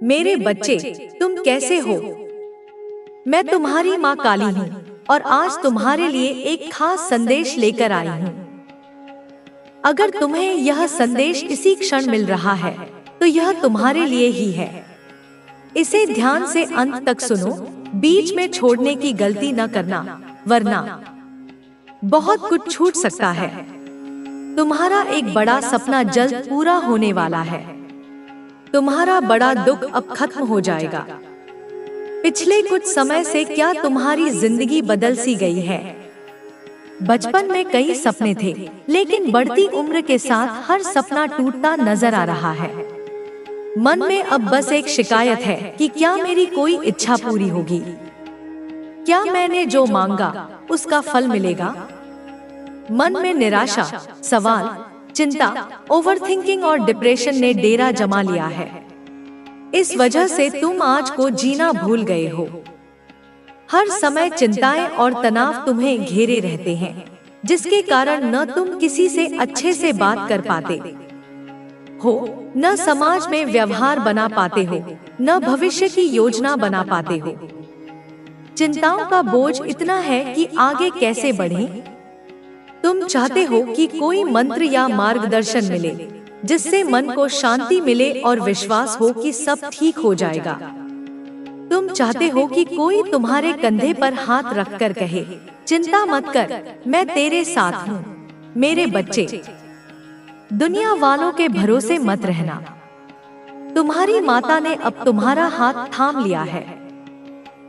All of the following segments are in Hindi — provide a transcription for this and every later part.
मेरे बच्चे, तुम कैसे हो? मैं तुम्हारी माँ काली हूँ और आज तुम्हारे लिए एक खास संदेश लेकर आई हूँ। अगर तुम्हें यह संदेश इसी क्षण मिल रहा है, तो यह तुम्हारे लिए ही है। इसे ध्यान से अंत तक सुनो, बीच में छोड़ने की गलती न करना, वरना बहुत कुछ छूट सकता है। तुम्हारा एक बड़ा सपना जल्द पूरा होने वाला है। तुम्हारा बड़ा दुख अब खत्म हो जाएगा। पिछले कुछ समय से क्या तुम्हारी जिंदगी बदल सी गई है? बचपन में कई सपने थे, लेकिन बढ़ती उम्र के साथ हर सपना टूटता नजर आ रहा है। मन में अब बस एक शिकायत है कि क्या मेरी कोई इच्छा पूरी होगी? क्या मैंने जो मांगा उसका फल मिलेगा? मन में निराशा, सवाल, चिंता, ओवरथिंकिंग और डिप्रेशन ने डेरा जमा लिया है। इस वजह से तुम आज को जीना भूल गए हो। हर समय चिंताएं और तनाव तुम्हें घेरे रहते हैं, जिसके कारण न तुम किसी से अच्छे से बात कर पाते हो, न समाज में व्यवहार बना पाते हो, न भविष्य की योजना बना पाते हो। चिंताओं का बोझ इतना है कि आगे कैसे बढ़ें? तुम चाहते हो कि कोई मंत्र या मार्गदर्शन मिले, जिससे मन को शांति मिले और विश्वास हो कि सब ठीक हो जाएगा। तुम चाहते हो कि कोई तुम्हारे कंधे पर हाथ रखकर कहे, चिंता मत कर, मैं तेरे साथ हूँ। मेरे बच्चे, दुनिया वालों के भरोसे मत रहना। तुम्हारी माता ने अब तुम्हारा हाथ थाम लिया है।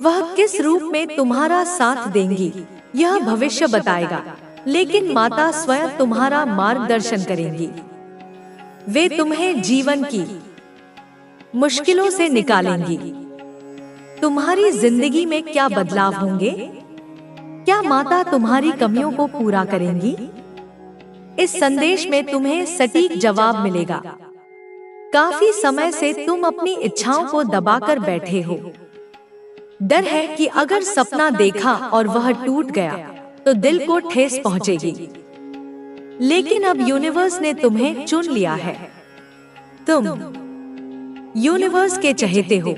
वह किस रूप में तुम्हारा साथ देंगी, यह भविष्य बताएगा, लेकिन माता स्वयं तुम्हारा मार्गदर्शन करेंगी। वे तुम्हें जीवन की मुश्किलों से निकालेंगी। तुम्हारी जिंदगी में क्या बदलाव होंगे? क्या माता तुम्हारी कमियों को पूरा करेंगी? इस संदेश में तुम्हें सटीक जवाब मिलेगा। काफी समय से तुम अपनी इच्छाओं को दबाकर बैठे हो। डर है कि अगर सपना देखा और वह टूट गया तो दिल को ठेस पहुंचेगी। लेकिन अब यूनिवर्स ने तुम्हें चुन लिया है। तुम यूनिवर्स के चहेते हो।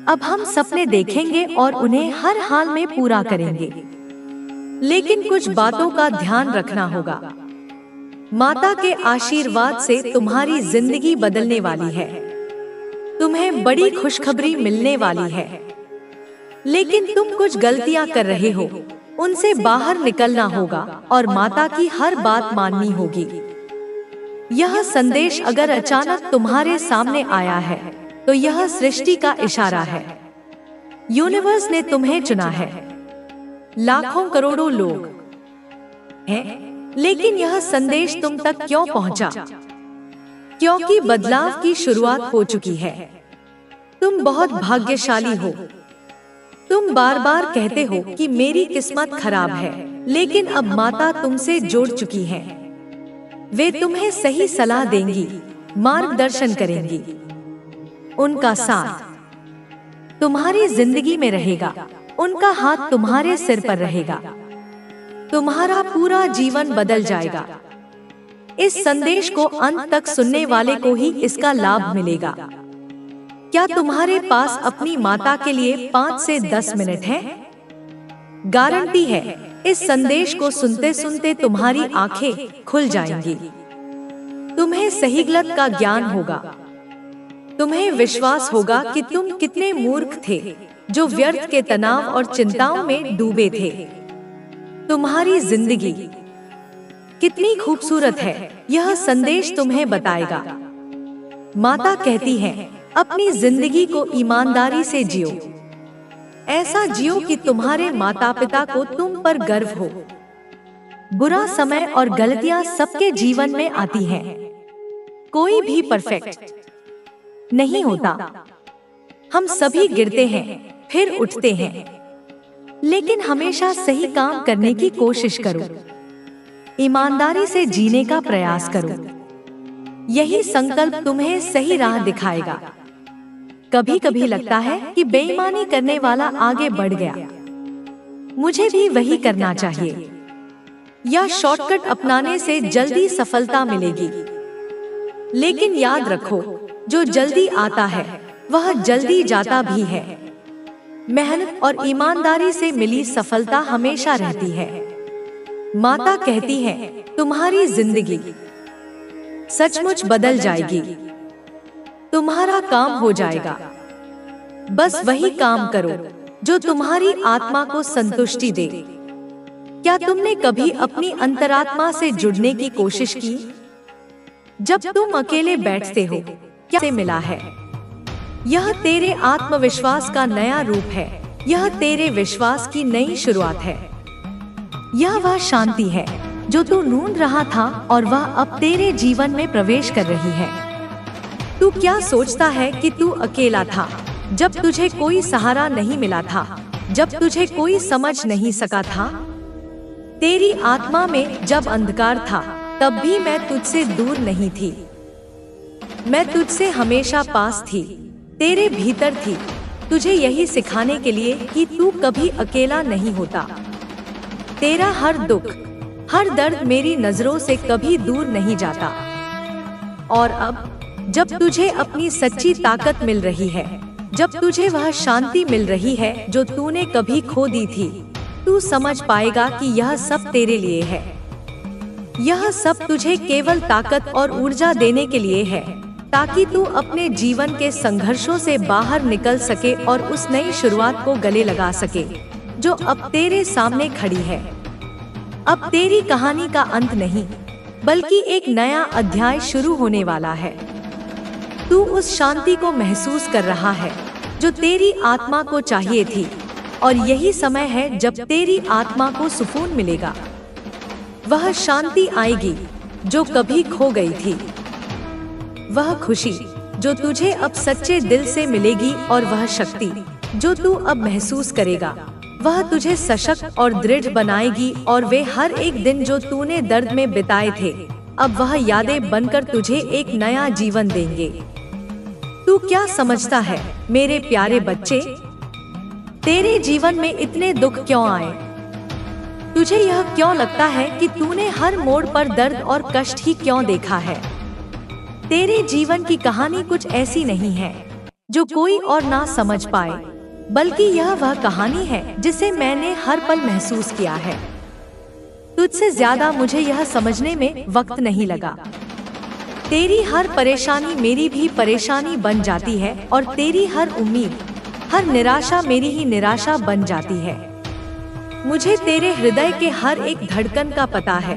अब हम सपने देखेंगे और उन्हें हर हाल में पूरा करेंगे। लेकिन कुछ बातों का ध्यान रखना होगा। माता के आशीर्वाद से तुम्हारी जिंदगी बदलने वाली है। तुम्हें बड़ी खुशखबरी मिलने वाली है। लेकिन तुम कुछ गलतियां कर रहे हो, उनसे बाहर निकलना होगा और माता की हर बात माननी होगी। यह संदेश अगर अचानक तुम्हारे सामने आया है, तो यह सृष्टि का इशारा है। यूनिवर्स ने तुम्हें चुना है। लाखों करोड़ों लोग हैं, लेकिन यह संदेश तुम तक क्यों पहुंचा? क्योंकि बदलाव की शुरुआत हो चुकी है। तुम बहुत भाग्यशाली हो। तुम बार बार कहते हो कि मेरी किस्मत खराब है, लेकिन अब माता तुमसे जुड़ चुकी है। वे तुम्हें सही सलाह देंगी, मार्गदर्शन करेंगी। उनका साथ तुम्हारी जिंदगी में रहेगा। उनका हाथ तुम्हारे सिर पर रहेगा। तुम्हारा पूरा जीवन बदल जाएगा। इस संदेश को अंत तक सुनने वाले को ही इसका लाभ मिलेगा। क्या तुम्हारे पास अपनी माता के लिए 5 से 10 मिनट है? गारंटी है, इस संदेश को सुनते सुनते तुम्हारी आंखें खुल जाएंगी। तुम्हें सही गलत का ज्ञान होगा। तुम्हें विश्वास होगा कि तुम कितने मूर्ख थे, जो व्यर्थ के तनाव और चिंताओं में डूबे थे। तुम्हारी जिंदगी कितनी खूबसूरत है, यह संदेश तुम्हें बताएगा। माता कहती है, अपनी जिंदगी को ईमानदारी से जियो। ऐसा जियो कि तुम्हारे माता पिता को तुम पर गर्व हो। बुरा समय और गलतियां सबके जीवन में आती हैं। कोई भी परफेक्ट नहीं होता। हम सभी गिरते हैं, फिर उठते हैं। लेकिन हमेशा सही काम करने की कोशिश करो। ईमानदारी से जीने का प्रयास करो। यही संकल्प तुम्हें सही राह दिखाएगा। कभी कभी लगता है कि बेईमानी करने वाला आगे बढ़ गया, मुझे भी वही करना चाहिए। या शॉर्टकट अपनाने से जल्दी सफलता मिलेगी। लेकिन याद रखो, जो जल्दी आता है वह जल्दी जाता भी है। मेहनत और ईमानदारी से मिली सफलता हमेशा रहती है। माता कहती है, तुम्हारी जिंदगी सचमुच बदल जाएगी, तुम्हारा काम हो जाएगा। बस वही काम करो जो तुम्हारी आत्मा को संतुष्टि दे। क्या तुमने कभी अपनी अंतरात्मा से जुड़ने की कोशिश की? जब तुम अकेले बैठते हो, क्या से मिला है? यह तेरे आत्मविश्वास का नया रूप है। यह तेरे विश्वास की नई शुरुआत है। यह वह शांति है जो तू ढूंढ रहा था और वह अब तेरे जीवन में प्रवेश कर रही है। तू क्या सोचता है कि तू अकेला था, जब तुझे कोई सहारा नहीं मिला था, जब तुझे कोई समझ नहीं सका था? तेरी आत्मा में जब अंधकार था, तब भी मैं तुझसे दूर नहीं थी। मैं तुझसे हमेशा पास थी, तेरे भीतर थी, तुझे यही सिखाने के लिए कि तू कभी अकेला नहीं होता। तेरा हर दुख, हर दर्द मेरी नजरों से कभी दूर नहीं जाता। और अब जब तुझे अपनी सच्ची ताकत मिल रही है, जब तुझे वह शांति मिल रही है जो तूने कभी खो दी थी, तू समझ पाएगा कि यह सब तेरे लिए है। यह सब तुझे केवल ताकत और ऊर्जा देने के लिए है, ताकि तू अपने जीवन के संघर्षों से बाहर निकल सके और उस नई शुरुआत को गले लगा सके जो अब तेरे सामने खड़ी है। अब तेरी कहानी का अंत नहीं, बल्कि एक नया अध्याय शुरू होने वाला है। तू उस शांति को महसूस कर रहा है जो तेरी आत्मा को चाहिए थी, और यही समय है जब तेरी आत्मा को सुकून मिलेगा। वह शांति आएगी जो कभी खो गई थी, वह खुशी जो तुझे अब सच्चे दिल से मिलेगी, और वह शक्ति जो तू अब महसूस करेगा, वह तुझे सशक्त और दृढ़ बनाएगी। और वे हर एक दिन जो तूने दर्द में बिताए थे, अब वह यादें बनकर तुझे एक नया जीवन देंगे। तू क्या समझता है मेरे प्यारे बच्चे? तेरे जीवन में इतने दुख क्यों आए? तुझे यह क्यों लगता है कि तूने हर मोड़ पर दर्द और कष्ट ही क्यों देखा है? तेरे जीवन की कहानी कुछ ऐसी नहीं है जो कोई और ना समझ पाए, बल्कि यह वह कहानी है जिसे मैंने हर पल महसूस किया है। तुझसे ज्यादा मुझे यह समझने में वक्त नहीं लगा। तेरी हर परेशानी मेरी भी परेशानी बन जाती है, और तेरी हर उम्मीद, हर निराशा मेरी ही निराशा बन जाती है। मुझे तेरे हृदय के हर एक धड़कन का पता है,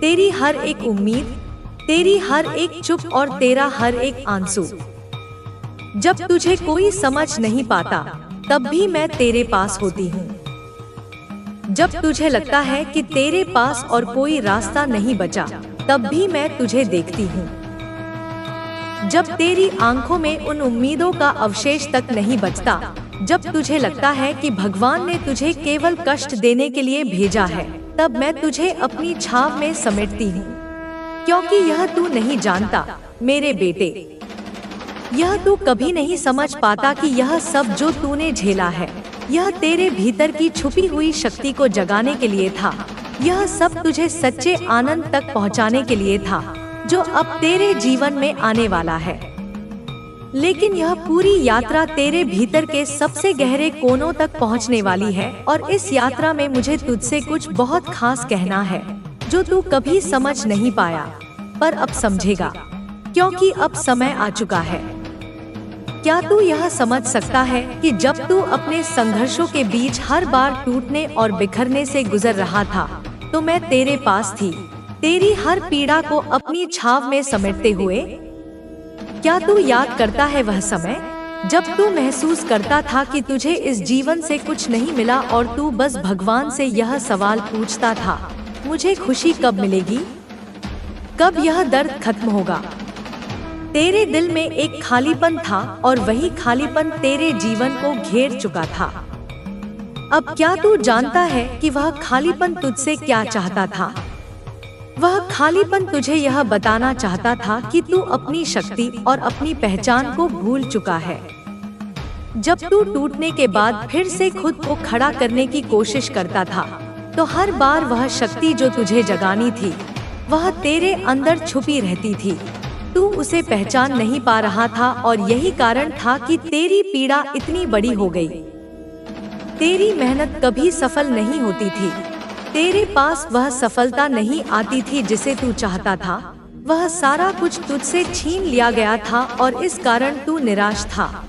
तेरी हर एक उम्मीद, तेरी हर एक चुप और तेरा हर एक आंसू। जब तुझे कोई समझ नहीं पाता, तब भी मैं तेरे पास होती हूँ। जब तुझे लगता है कि तेरे पास और कोई रास्ता नहीं बचा, तब भी मैं तुझे देखती हूँ। जब तेरी आंखों में उन उम्मीदों का अवशेष तक नहीं बचता, जब तुझे लगता है कि भगवान ने तुझे केवल कष्ट देने के लिए भेजा है, तब मैं तुझे अपनी छाव में समेटती हूँ। क्योंकि यह तू नहीं जानता मेरे बेटे, यह तू कभी नहीं समझ पाता कि यह सब जो तूने झेला है, यह तेरे भीतर की छुपी हुई शक्ति को जगाने के लिए था। यह सब तुझे सच्चे आनंद तक पहुंचाने के लिए था, जो अब तेरे जीवन में आने वाला है। लेकिन यह पूरी यात्रा तेरे भीतर के सबसे गहरे कोनों तक पहुंचने वाली है, और इस यात्रा में मुझे तुझसे कुछ बहुत खास कहना है जो तू कभी समझ नहीं पाया, पर अब समझेगा, क्योंकि अब समय आ चुका है। क्या तू यह समझ सकता है कि जब तू अपने संघर्षों के बीच हर बार टूटने और बिखरने से गुजर रहा था, तो मैं तेरे पास थी, तेरी हर पीड़ा को अपनी छाव में समेटते हुए? क्या तू याद करता है वह समय जब तू महसूस करता था कि तुझे इस जीवन से कुछ नहीं मिला, और तू बस भगवान से यह सवाल पूछता था, मुझे खुशी कब मिलेगी, कब यह दर्द खत्म होगा? तेरे दिल में एक खालीपन था, और वही खालीपन तेरे जीवन को घेर चुका था। अब क्या तू जानता है कि वह खालीपन तुझसे क्या चाहता था? वह खालीपन तुझे यह बताना चाहता था कि तू अपनी शक्ति और अपनी पहचान को भूल चुका है। जब तू टूटने के बाद फिर से खुद को खड़ा करने की कोशिश करता था, तो हर बार वह शक्ति जो तुझे जगानी थी, वह तेरे अंदर छुपी रहती थी। तू उसे पहचान नहीं पा रहा था और यही कारण था कि तेरी पीड़ा इतनी बड़ी हो गई। तेरी मेहनत कभी सफल नहीं होती थी। तेरे पास वह सफलता नहीं आती थी जिसे तू चाहता था। वह सारा कुछ तुझसे छीन लिया गया था और इस कारण तू निराश था।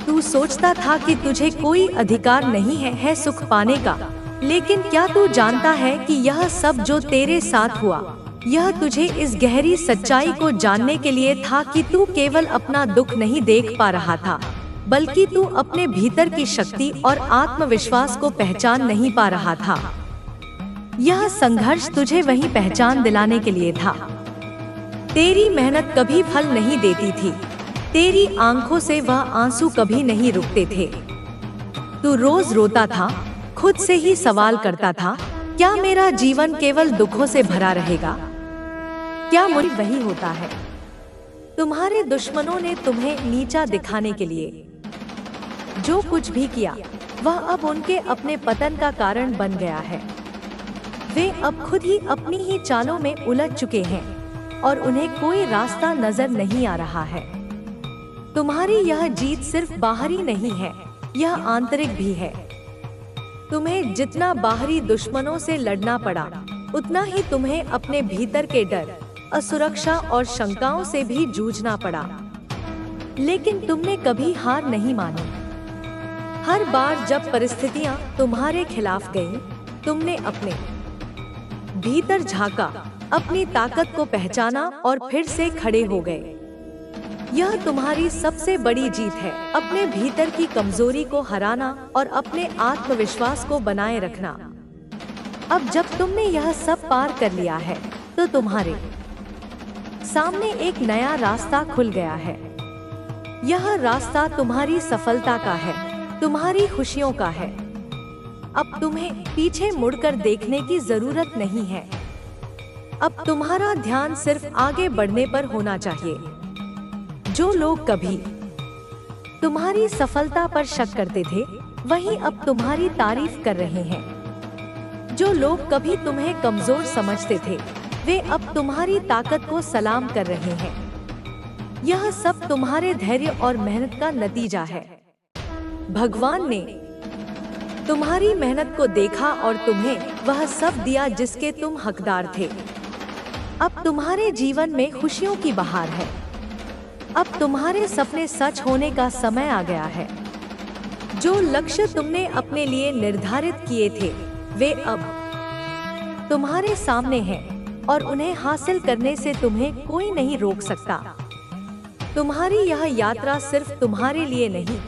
तू सोचता था कि तुझे कोई अधिकार नहीं है सुख पाने का, लेकिन क्या तू जानता है कि यह सब जो तेरे साथ हुआ, यह तुझे इस गहरी सच्चाई को जानने के लिए था कि तू केवल अपना दुख नहीं देख पा रहा था, बल्कि तू अपने भीतर की शक्ति और आत्मविश्वास को पहचान नहीं पा रहा था। यह संघर्ष तुझे वही पहचान दिलाने के लिए था। तेरी मेहनत कभी फल नहीं देती थी। तेरी आंखों से वह आंसू कभी नहीं रुकते थे। तू रोज रोता था, खुद से ही सवाल करता था, क्या मेरा जीवन केवल दुखों से भरा रहेगा? क्या मुझे वही होता है? तुम्हारे दुश्मनों ने तुम्हें नीचा दिखाने के लिए जो कुछ भी किया, वह अब उनके अपने पतन का कारण बन गया है। वे अब खुद ही अपनी ही चालों में उलझ चुके हैं और उन्हें कोई रास्ता नजर नहीं आ रहा है। तुम्हारी यह जीत सिर्फ बाहरी नहीं है, यह आंतरिक भी है। तुम्हें जितना बाहरी दुश्मनों से लड़ना पड़ा, उतना ही तुम्हें अपने भीतर के डर, असुरक्षा और शंकाओं से भी जूझना पड़ा। लेकिन तुमने कभी हार नहीं मानी। हर बार जब परिस्थितियां तुम्हारे खिलाफ गईं, तुमने अपने भीतर झांका, अपनी ताकत को पहचाना और फिर से खड़े हो गए। यह तुम्हारी सबसे बड़ी जीत है, अपने भीतर की कमजोरी को हराना और अपने आत्मविश्वास को बनाए रखना। अब जब तुमने यह सब पार कर लिया है, तो तुम्हारे सामने एक नया रास्ता खुल गया है। यह रास्ता तुम्हारी सफलता का है, तुम्हारी खुशियों का है। अब तुम्हें पीछे मुड़कर देखने की जरूरत नहीं है। अब तुम्हारा ध्यान सिर्फ आगे बढ़ने पर होना चाहिए। जो लोग कभी तुम्हारी सफलता पर शक करते थे, वही अब तुम्हारी तारीफ कर रहे हैं। जो लोग कभी तुम्हें कमजोर समझते थे, वे अब तुम्हारी ताकत को सलाम कर रहे हैं। यह सब तुम्हारे धैर्य और मेहनत का नतीजा है। भगवान ने तुम्हारी मेहनत को देखा और तुम्हें वह सब दिया जिसके तुम हकदार थे। अब तुम्हारे जीवन में खुशियों की बहार है। अब तुम्हारे सपने सच होने का समय आ गया है। जो लक्ष्य तुमने अपने लिए निर्धारित किए थे, वे अब तुम्हारे सामने हैं और उन्हें हासिल करने से तुम्हें कोई नहीं रोक सकता। तुम्हारी यह यात्रा सिर्फ तुम्हारे लिए नहीं,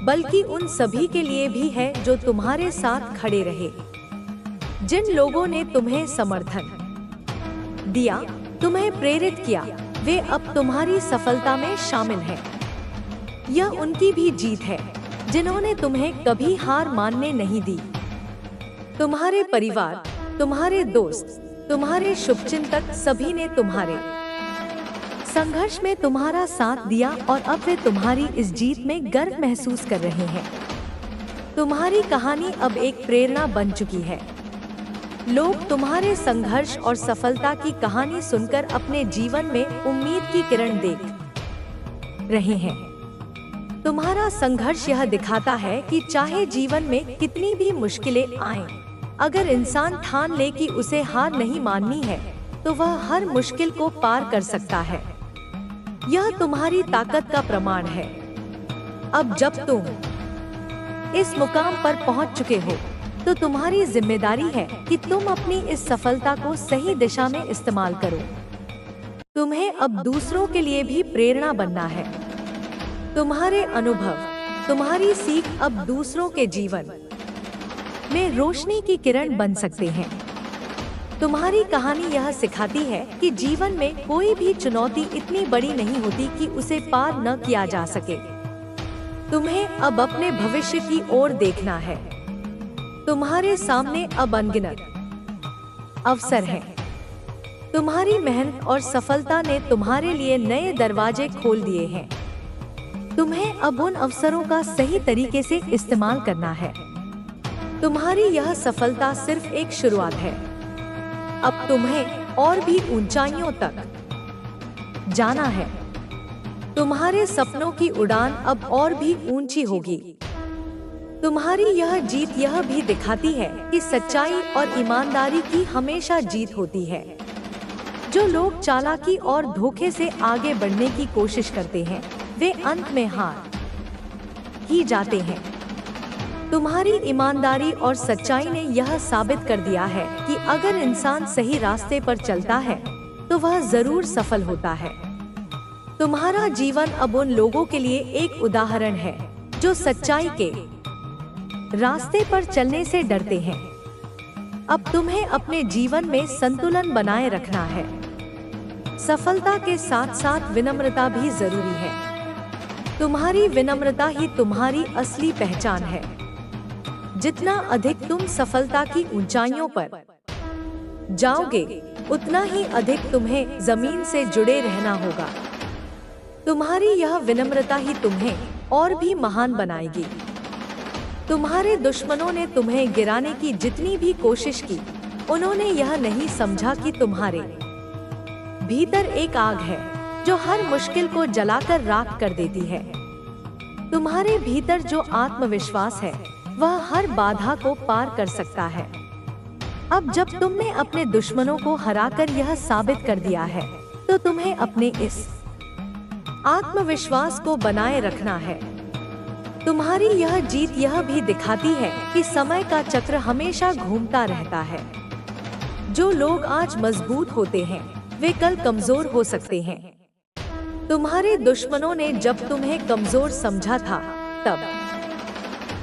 बल्कि उन सभी के लिए भी है जो तुम्हारे साथ खड़े रहे। जिन लोगों ने तुम्हें समर्थन दिया, तुम्हें प्रेरित किया, वे अब तुम्हारी सफलता में शामिल हैं। यह उनकी भी जीत है, जिन्होंने तुम्हें कभी हार मानने नहीं दी। तुम्हारे परिवार, तुम्हारे दोस्त, तुम्हारे शुभचिंतक, सभी ने तुम्हारे संघर्ष में तुम्हारा साथ दिया और अब वे तुम्हारी इस जीत में गर्व महसूस कर रहे हैं। तुम्हारी कहानी अब एक प्रेरणा बन चुकी है। लोग तुम्हारे संघर्ष और सफलता की कहानी सुनकर अपने जीवन में उम्मीद की किरण देख रहे हैं। तुम्हारा संघर्ष यह दिखाता है कि चाहे जीवन में कितनी भी मुश्किलें आएं, अगर इंसान ठान ले कि उसे हार नहीं माननी है, तो वह हर मुश्किल को पार कर सकता है। यह तुम्हारी ताकत का प्रमाण है। अब जब तुम इस मुकाम पर पहुंच चुके हो, तो तुम्हारी जिम्मेदारी है कि तुम अपनी इस सफलता को सही दिशा में इस्तेमाल करो। तुम्हें अब दूसरों के लिए भी प्रेरणा बनना है। तुम्हारे अनुभव, तुम्हारी सीख अब दूसरों के जीवन में रोशनी की किरण बन सकते हैं। तुम्हारी कहानी यह सिखाती है कि जीवन में कोई भी चुनौती इतनी बड़ी नहीं होती कि उसे पार न किया जा सके। तुम्हें अब अपने भविष्य की ओर देखना है। तुम्हारे सामने अब अनगिनत अवसर हैं। तुम्हारी मेहनत और सफलता ने तुम्हारे लिए नए दरवाजे खोल दिए हैं। तुम्हें अब उन अवसरों का सही तरीके से इस्तेमाल करना है। तुम्हारी यह सफलता सिर्फ एक शुरुआत है। अब तुम्हें और भी ऊंचाइयों तक जाना है। तुम्हारे सपनों की उड़ान अब और भी ऊंची होगी। तुम्हारी यह जीत यह भी दिखाती है कि सच्चाई और ईमानदारी की हमेशा जीत होती है। जो लोग चालाकी और धोखे से आगे बढ़ने की कोशिश करते हैं, वे अंत में हार ही जाते हैं। तुम्हारी ईमानदारी और सच्चाई ने यह साबित कर दिया है कि अगर इंसान सही रास्ते पर चलता है तो वह जरूर सफल होता है। तुम्हारा जीवन अब उन लोगों के लिए एक उदाहरण है जो सच्चाई के रास्ते पर चलने से डरते हैं। अब तुम्हें अपने जीवन में संतुलन बनाए रखना है। सफलता के साथ साथ विनम्रता भी जरूरी है। तुम्हारी विनम्रता ही तुम्हारी असली पहचान है। जितना अधिक तुम सफलता की ऊंचाइयों पर जाओगे, उतना ही अधिक तुम्हें जमीन से जुड़े रहना होगा। तुम्हारी यह विनम्रता ही तुम्हें और भी महान बनाएगी। तुम्हारे दुश्मनों ने तुम्हें गिराने की जितनी भी कोशिश की, उन्होंने यह नहीं समझा कि तुम्हारे भीतर एक आग है जो हर मुश्किल को जलाकर राख कर देती है। तुम्हारे भीतर जो आत्मविश्वास है, वह हर बाधा को पार कर सकता है। अब जब तुमने अपने दुश्मनों को हराकर यह साबित कर दिया है, तो तुम्हें अपने इस आत्मविश्वास को बनाए रखना है। तुम्हारी यह जीत यह भी दिखाती है कि समय का चक्र हमेशा घूमता रहता है। जो लोग आज मजबूत होते हैं, वे कल कमजोर हो सकते हैं। तुम्हारे दुश्मनों ने जब तुम्हें कमजोर समझा था, तब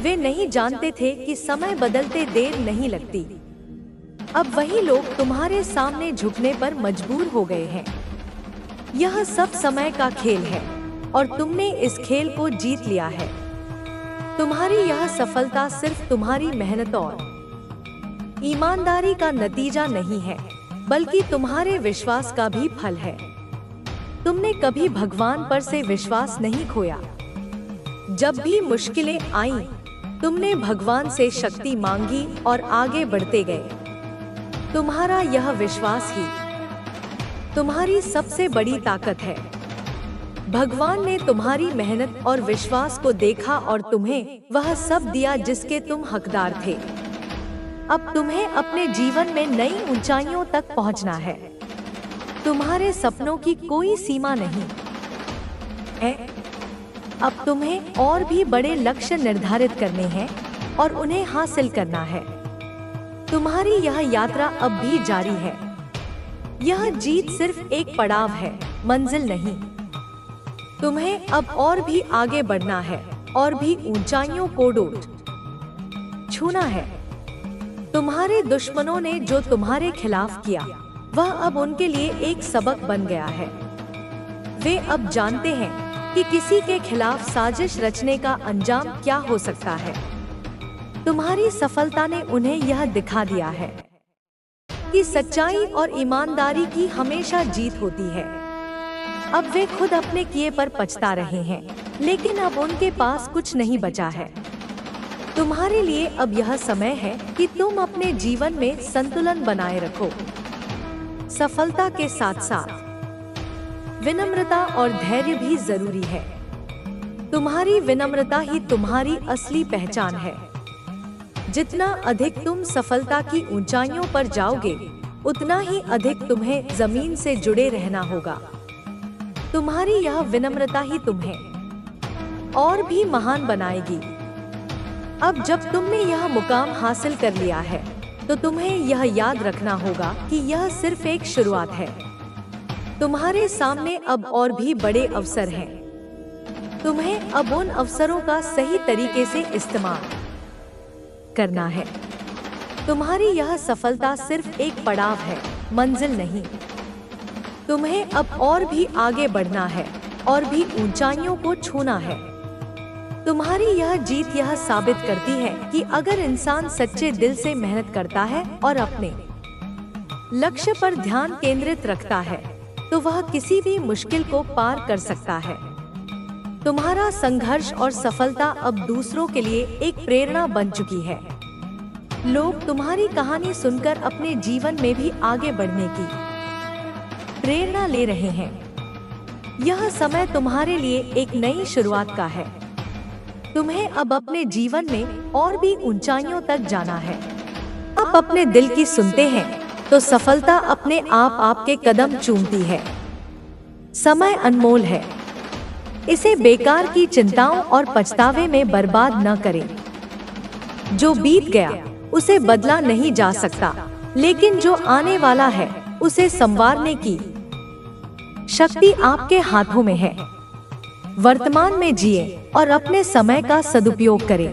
वे नहीं जानते थे कि समय बदलते देर नहीं लगती। अब वही लोग तुम्हारे सामने झुकने पर मजबूर हो गए हैं। यह सब समय का खेल है और तुमने इस खेल को जीत लिया है। तुम्हारी यह सफलता सिर्फ तुम्हारी मेहनत और ईमानदारी का नतीजा नहीं है, बल्कि तुम्हारे विश्वास का भी फल है। तुमने कभी भगवान पर से विश्वास नहीं खोया। जब भी मुश्किलें आईं, तुमने भगवान से शक्ति मांगी और आगे बढ़ते गए। तुम्हारा यह विश्वास ही तुम्हारी सबसे बड़ी ताकत है। भगवान ने तुम्हारी मेहनत और विश्वास को देखा और तुम्हें वह सब दिया जिसके तुम हकदार थे। अब तुम्हें अपने जीवन में नई ऊंचाइयों तक पहुंचना है। तुम्हारे सपनों की कोई सीमा नहीं है। अब तुम्हें और भी बड़े लक्ष्य निर्धारित करने हैं और उन्हें हासिल करना है। तुम्हारी यह यात्रा अब भी जारी है। यह जीत सिर्फ एक पड़ाव है, मंजिल नहीं। तुम्हें अब और भी आगे बढ़ना है और भी ऊंचाइयों को छूना है। तुम्हारे दुश्मनों ने जो तुम्हारे खिलाफ किया, वह अब उनके लिए एक सबक बन गया है। वे अब जानते हैं कि किसी के खिलाफ साजिश रचने का अंजाम क्या हो सकता है। तुम्हारी सफलता ने उन्हें यह दिखा दिया है कि सच्चाई और ईमानदारी की हमेशा जीत होती है। अब वे खुद अपने किए पर पछता रहे हैं, लेकिन अब उनके पास कुछ नहीं बचा है। तुम्हारे लिए अब यह समय है कि तुम अपने जीवन में संतुलन बनाए रखो। सफलता के साथ साथ विनम्रता और धैर्य भी जरूरी है। तुम्हारी विनम्रता ही तुम्हारी असली पहचान है। जितना अधिक तुम सफलता की ऊंचाइयों पर जाओगे, उतना ही अधिक तुम्हें जमीन से जुड़े रहना होगा। तुम्हारी यह विनम्रता ही तुम्हें और भी महान बनाएगी। अब जब तुमने यह मुकाम हासिल कर लिया है, तो तुम्हें यह याद रखना होगा कि यह सिर्फ एक शुरुआत है। तुम्हारे सामने अब और भी बड़े अवसर हैं। तुम्हें अब उन अवसरों का सही तरीके से इस्तेमाल करना है। तुम्हारी यह सफलता सिर्फ एक पड़ाव है, मंजिल नहीं। तुम्हें अब और भी आगे बढ़ना है और भी ऊंचाइयों को छूना है। तुम्हारी यह जीत यह साबित करती है कि अगर इंसान सच्चे दिल से मेहनत करता है और अपने लक्ष्य पर ध्यान केंद्रित रखता है, तो वह किसी भी मुश्किल को पार कर सकता है। तुम्हारा संघर्ष और सफलता अब दूसरों के लिए एक प्रेरणा बन चुकी है। लोग तुम्हारी कहानी सुनकर अपने जीवन में भी आगे बढ़ने की प्रेरणा ले रहे हैं। यह समय तुम्हारे लिए एक नई शुरुआत का है। तुम्हें अब अपने जीवन में और भी ऊंचाइयों तक जाना है। आप अपने दिल की सुनते हैं तो सफलता अपने आप आपके कदम चूमती है। समय अनमोल है, इसे बेकार की चिंताओं और पछतावे में बर्बाद न करें। जो बीत गया उसे बदला नहीं जा सकता, लेकिन जो आने वाला है उसे संवारने की शक्ति आपके हाथों में है। वर्तमान में जिए और अपने समय का सदुपयोग करें।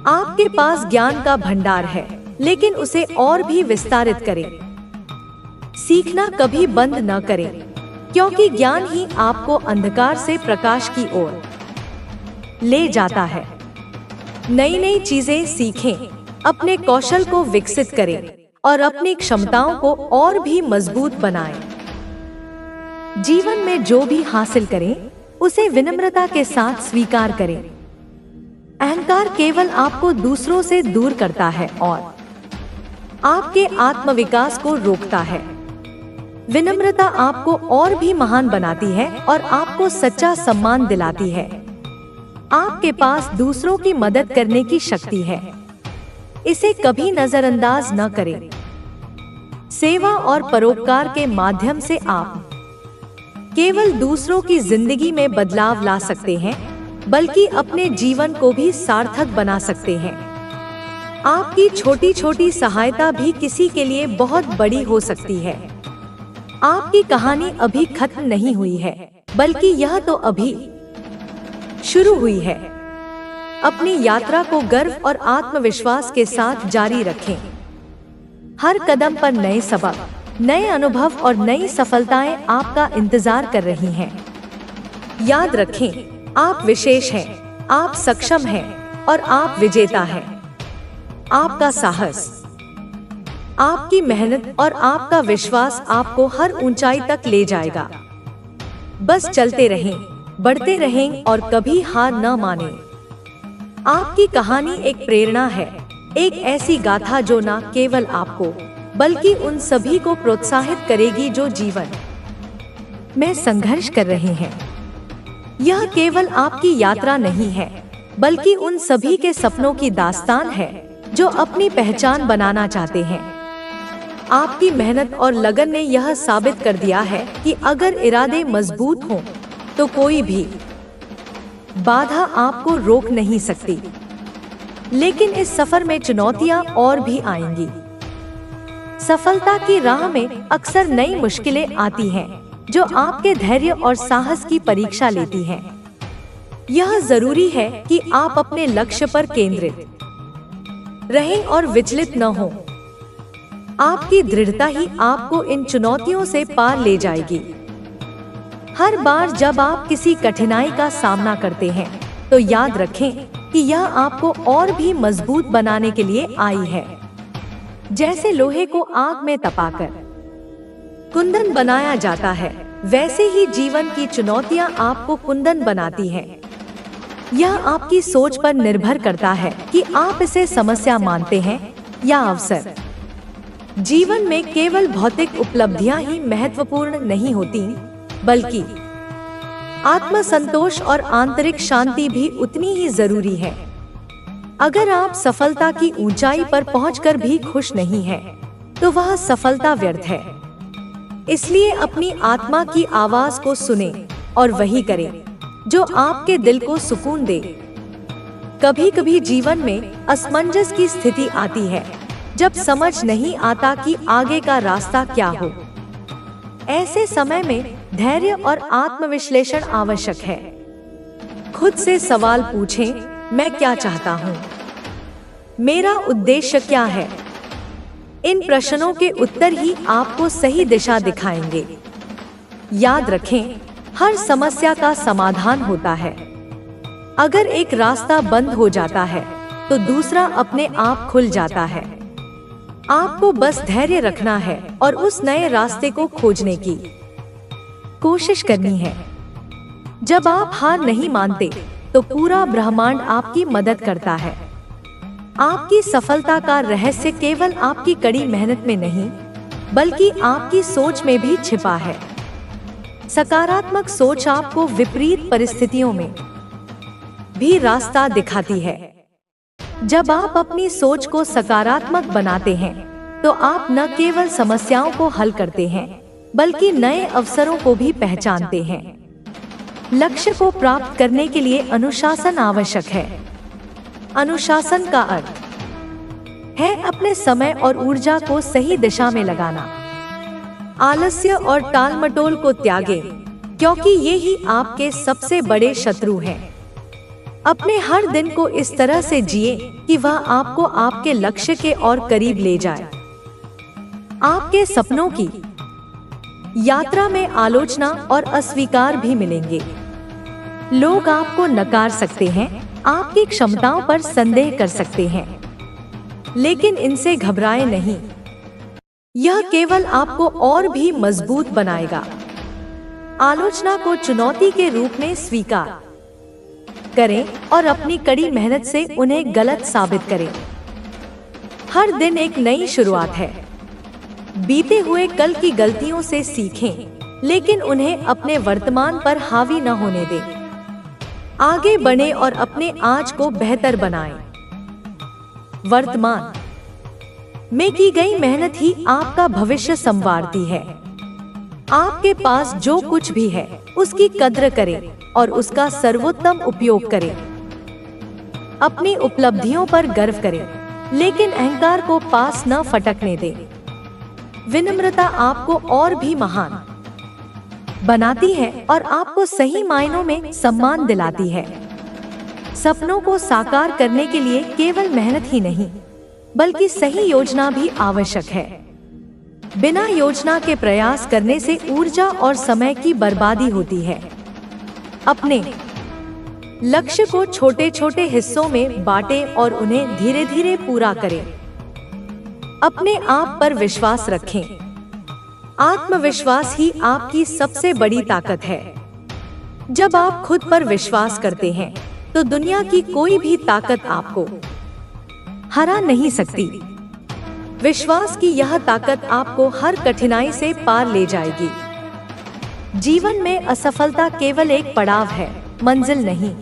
आपके पास ज्ञान का भंडार है, लेकिन उसे और भी विस्तारित करें। सीखना कभी बंद न करें, क्योंकि ज्ञान ही आपको अंधकार से प्रकाश की ओर ले जाता है। नई नई चीजें सीखें, अपने कौशल को विकसित करें और अपनी क्षमताओं को और भी मजबूत बनाएं। जीवन में जो भी हासिल करें उसे विनम्रता के साथ स्वीकार करें। अहंकार केवल आपको दूसरों से दूर करता है और आपके आत्मविकास को रोकता है। विनम्रता आपको और भी महान बनाती है और आपको सच्चा सम्मान दिलाती है। आपके पास दूसरों की मदद करने की शक्ति है, इसे कभी नजरअंदाज न करें। सेवा और परोपकार के माध्यम से आप केवल दूसरों की जिंदगी में बदलाव ला सकते हैं, बल्कि अपने जीवन को भी सार्थक बना सकते हैं। आपकी छोटी छोटी सहायता भी किसी के लिए बहुत बड़ी हो सकती है। आपकी कहानी अभी खत्म नहीं हुई है, बल्कि यह तो अभी शुरू हुई है। अपनी यात्रा को गर्व और आत्मविश्वास के साथ जारी रखें। हर कदम पर नए सबक, नए अनुभव और नई सफलताएं आपका इंतजार कर रही हैं। याद रखें, आप विशेष हैं, आप सक्षम हैं और आप विजेता हैं। आपका साहस, आपकी मेहनत और आपका विश्वास आपको हर ऊंचाई तक ले जाएगा। बस चलते रहें, बढ़ते रहें और कभी हार न मानें। आपकी कहानी एक प्रेरणा है, एक ऐसी गाथा जो न केवल आपको बल्कि उन सभी को प्रोत्साहित करेगी जो जीवन में संघर्ष कर रहे हैं। यह केवल आपकी यात्रा नहीं है, बल्कि उन सभी के सपनों की दास्तान है जो अपनी पहचान बनाना चाहते हैं। आपकी मेहनत और लगन ने यह साबित कर दिया है कि अगर इरादे मजबूत हों तो कोई भी बाधा आपको रोक नहीं सकती। लेकिन इस सफर में चुनौतियां और भी आएंगी। सफलता की राह में अक्सर नई मुश्किलें आती हैं, जो आपके धैर्य और साहस की परीक्षा लेती हैं। यह जरूरी है कि आप अपने लक्ष्य पर केंद्रित रहें और विचलित न हों। आपकी दृढ़ता ही आपको इन चुनौतियों से पार ले जाएगी। हर बार जब आप किसी कठिनाई का सामना करते हैं, तो याद रखें कि यह आपको और भी मजबूत बनाने के लिए आई है। जैसे लोहे को आग में तपाकर कुंदन बनाया जाता है, वैसे ही जीवन की चुनौतियां आपको कुंदन बनाती हैं। यह आपकी सोच पर निर्भर करता है कि आप इसे समस्या मानते हैं या अवसर। जीवन में केवल भौतिक उपलब्धियां ही महत्वपूर्ण नहीं होती, बल्कि आत्मसंतोष और आंतरिक शांति भी उतनी ही जरूरी है। अगर आप सफलता की ऊंचाई पर पहुंचकर भी खुश नहीं हैं, तो वह सफलता व्यर्थ है। इसलिए अपनी आत्मा की आवाज को सुनें और वही करें जो आपके दिल को सुकून दे। कभी कभी जीवन में असमंजस की स्थिति आती है, जब समझ नहीं आता कि आगे का रास्ता क्या हो। ऐसे समय में धैर्य और आत्मविश्लेषण आवश्यक है। खुद से सवाल पूछें, मैं क्या चाहता हूँ? मेरा उद्देश्य क्या है? इन प्रश्नों के उत्तर ही आपको सही दिशा दिखाएंगे। याद रखें, हर समस्या का समाधान होता है। अगर एक रास्ता बंद हो जाता है, तो दूसरा अपने आप खुल जाता है। आपको बस धैर्य रखना है और उस नए रास्ते को खोजने की कोशिश करनी है। जब आप हार नहीं मानते, तो पूरा ब्रह्मांड आपकी मदद करता है। आपकी सफलता का रहस्य केवल आपकी कड़ी मेहनत में नहीं, बल्कि आपकी सोच में भी छिपा है। सकारात्मक सोच आपको विपरीत परिस्थितियों में भी रास्ता दिखाती है। जब आप अपनी सोच को सकारात्मक बनाते हैं तो आप न केवल समस्याओं को हल करते हैं बल्कि नए अवसरों को भी पहचानते हैं। लक्ष्य को प्राप्त करने के लिए अनुशासन आवश्यक है। अनुशासन का अर्थ है अपने समय और ऊर्जा को सही दिशा में लगाना। आलस्य और टालमटोल को त्यागें, क्योंकि ये ही आपके सबसे बड़े शत्रु हैं। अपने हर दिन को इस तरह से जिए कि वह आपको आपके लक्ष्य के और करीब ले जाए। आपके सपनों की यात्रा में आलोचना और अस्वीकार भी मिलेंगे। लोग आपको नकार सकते हैं, आपकी क्षमताओं पर संदेह कर सकते हैं, लेकिन इनसे घबराएं नहीं। यह केवल आपको और भी मजबूत बनाएगा। आलोचना को चुनौती के रूप में स्वीकार करें और अपनी कड़ी मेहनत से उन्हें गलत साबित करें। हर दिन एक नई शुरुआत है। बीते हुए कल की गलतियों से सीखें, लेकिन उन्हें अपने वर्तमान पर हावी न होने दें। आगे बढ़ें और अपने आज को बेहतर बनाएं। वर्तमान में की गई मेहनत ही आपका भविष्य संवारती है। आपके पास जो कुछ भी है उसकी कद्र करें और उसका सर्वोत्तम उपयोग करें। अपनी उपलब्धियों पर गर्व करें, लेकिन अहंकार को पास न फटकने दें। विनम्रता आपको और भी महान बनाती है और आपको सही मायनों में सम्मान दिलाती है। सपनों को साकार करने के लिए केवल मेहनत ही नहीं, बल्कि सही योजना भी आवश्यक है। बिना योजना के प्रयास करने से ऊर्जा और समय की बर्बादी होती है। अपने लक्ष्य को छोटे छोटे हिस्सों में बांटें और उन्हें धीरे धीरे पूरा करें। अपने आप पर विश्वास रखें। आत्मविश्वास ही आपकी सबसे बड़ी ताकत है। जब आप खुद पर विश्वास करते हैं तो दुनिया की कोई भी ताकत आपको हरा नहीं सकती। विश्वास की यह ताकत आपको हर कठिनाई से पार ले जाएगी। जीवन में असफलता केवल एक पड़ाव है, मंजिल नहीं।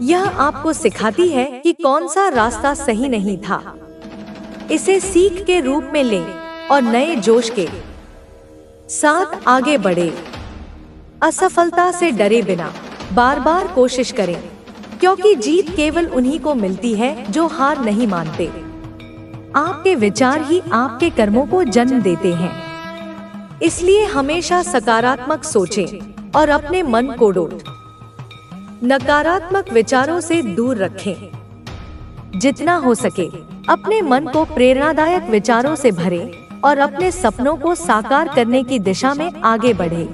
यह आपको सिखाती है कि कौन सा रास्ता सही नहीं था। इसे सीख के रूप में लें और नए जोश के साथ आगे बढ़े। असफलता से डरे बिना बार बार कोशिश करें, क्योंकि जीत केवल उन्हीं को मिलती है जो हार नहीं मानते। आपके विचार ही आपके कर्मों को जन्म देते हैं। इसलिए हमेशा सकारात्मक सोचें और अपने मन को नकारात्मक विचारों से दूर रखें। जितना हो सके अपने मन को प्रेरणादायक विचारों से भरें और अपने सपनों को साकार करने की दिशा में आगे बढ़ें।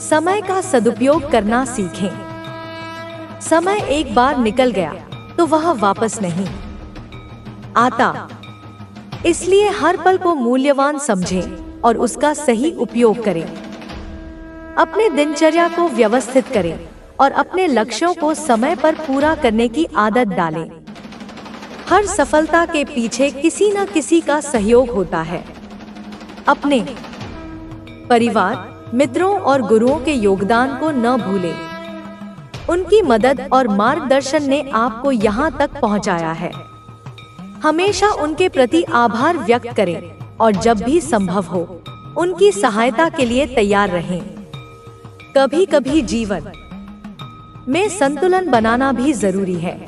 समय का सदुपयोग करना सीखें। समय एक बार निकल गया तो वह वापस नहीं आता। इसलिए हर पल को मूल्यवान समझें और उसका सही उपयोग करें। अपने दिनचर्या को व्यवस्थित करें और अपने लक्ष्यों को समय पर पूरा करने की आदत डालें। हर सफलता के पीछे किसी न किसी का सहयोग होता है। अपने परिवार, मित्रों और गुरुओं के योगदान को न भूलें। उनकी मदद और मार्गदर्शन ने आपको यहाँ तक पहुँचाया है। हमेशा उनके प्रति आभार व्यक्त करें और जब भी संभव हो उनकी सहायता के लिए तैयार रहें। कभी कभी जीवन में संतुलन बनाना भी जरूरी है।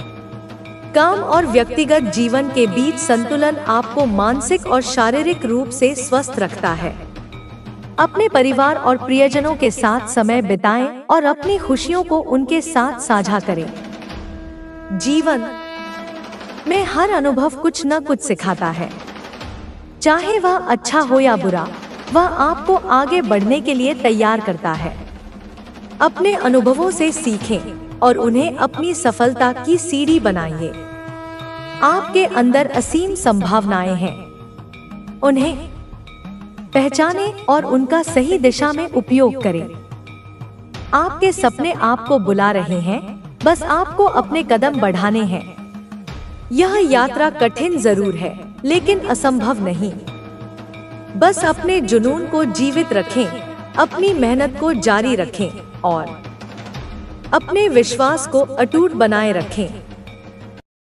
काम और व्यक्तिगत जीवन के बीच संतुलन आपको मानसिक और शारीरिक रूप से स्वस्थ रखता है। अपने परिवार और प्रियजनों के साथ समय बिताएं और अपनी खुशियों को उनके साथ साझा करें। जीवन में हर अनुभव कुछ न कुछ सिखाता है, चाहे वह अच्छा हो या बुरा, वह आपको आगे बढ़ने के लिए तैयार करता है। अपने अनुभवों से सीखें और उन्हें अपनी सफलता की सीढ़ी बनाइए। आपके अंदर असीम संभावनाएं हैं, उन्हें पहचानें और उनका सही दिशा में उपयोग करें। आपके सपने आपको बुला रहे हैं, बस आपको अपने कदम बढ़ाने हैं। यह यात्रा कठिन जरूर है, लेकिन असंभव नहीं। बस अपने जुनून को जीवित रखें अपनी मेहनत को जारी रखें और अपने विश्वास को अटूट बनाए रखें।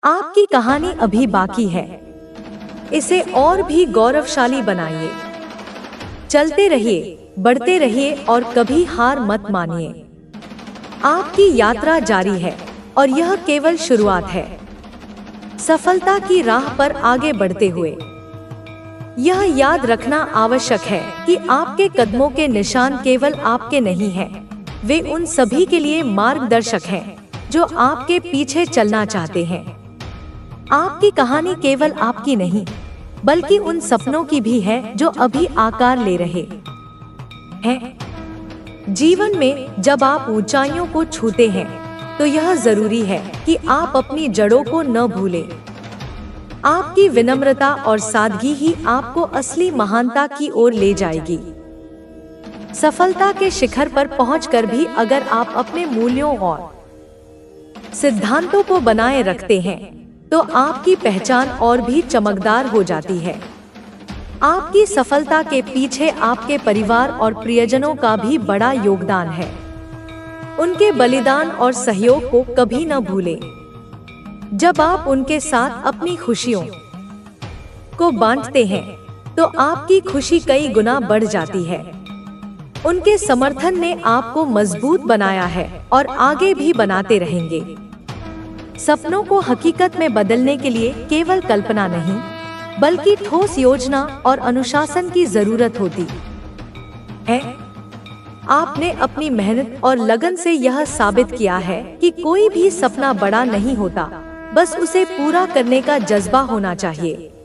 आपकी कहानी अभी बाकी है, इसे और भी गौरवशाली बनाइए। चलते रहिए, बढ़ते रहिए और कभी हार मत मानिए। आपकी यात्रा जारी है और यह केवल शुरुआत है। सफलता की राह पर आगे बढ़ते हुए यह याद रखना आवश्यक है कि आपके कदमों के निशान केवल आपके नहीं हैं, वे उन सभी के लिए मार्गदर्शक हैं जो आपके पीछे चलना चाहते हैं। आपकी कहानी केवल आपकी नहीं, बल्कि उन सपनों की भी है जो अभी आकार ले रहे हैं। जीवन में जब आप ऊंचाइयों को छूते हैं, तो यह जरूरी है कि आप अपनी जड़ों को न भूलें। आपकी विनम्रता और सादगी ही आपको असली महानता की ओर ले जाएगी। सफलता के शिखर पर पहुंचकर भी अगर आप अपने मूल्यों और सिद्धांतों को बनाए रखते हैं, तो आपकी पहचान और भी चमकदार हो जाती है। आपकी सफलता के पीछे आपके परिवार और प्रियजनों का भी बड़ा योगदान है। उनके बलिदान और सहयोग को कभी न भूलें। जब आप उनके साथ अपनी खुशियों को बांटते हैं, तो आपकी खुशी कई गुना बढ़ जाती है। उनके समर्थन ने आपको मजबूत बनाया है और आगे भी बनाते रहेंगे। सपनों को हकीकत में बदलने के लिए केवल कल्पना नहीं, बल्कि ठोस योजना और अनुशासन की जरूरत होती है। आपने अपनी मेहनत और लगन से यह साबित किया है कि कोई भी सपना बड़ा नहीं होता, बस उसे पूरा करने का जज्बा होना चाहिए।